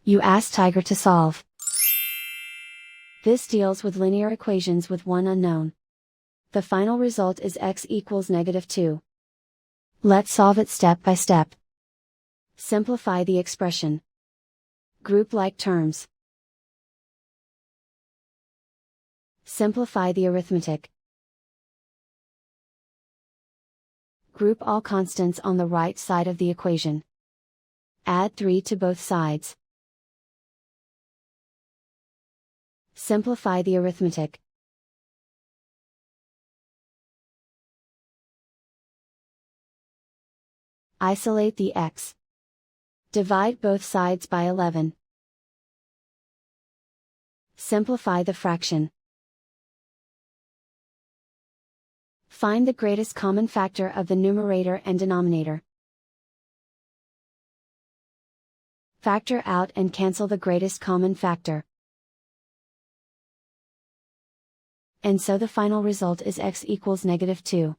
You ask Tiger to solve. This deals with linear equations with one unknown. The final result is x equals -2. Let's solve it step by step. Simplify the expression. Group like terms. Simplify the arithmetic. Group all constants on the right side of the equation. Add 3 to both sides. Simplify the arithmetic. Isolate the x. Divide both sides by 11. Simplify the fraction. Find the greatest common factor of the numerator and denominator. Factor out and cancel the greatest common factor. And so the final result is x equals -2.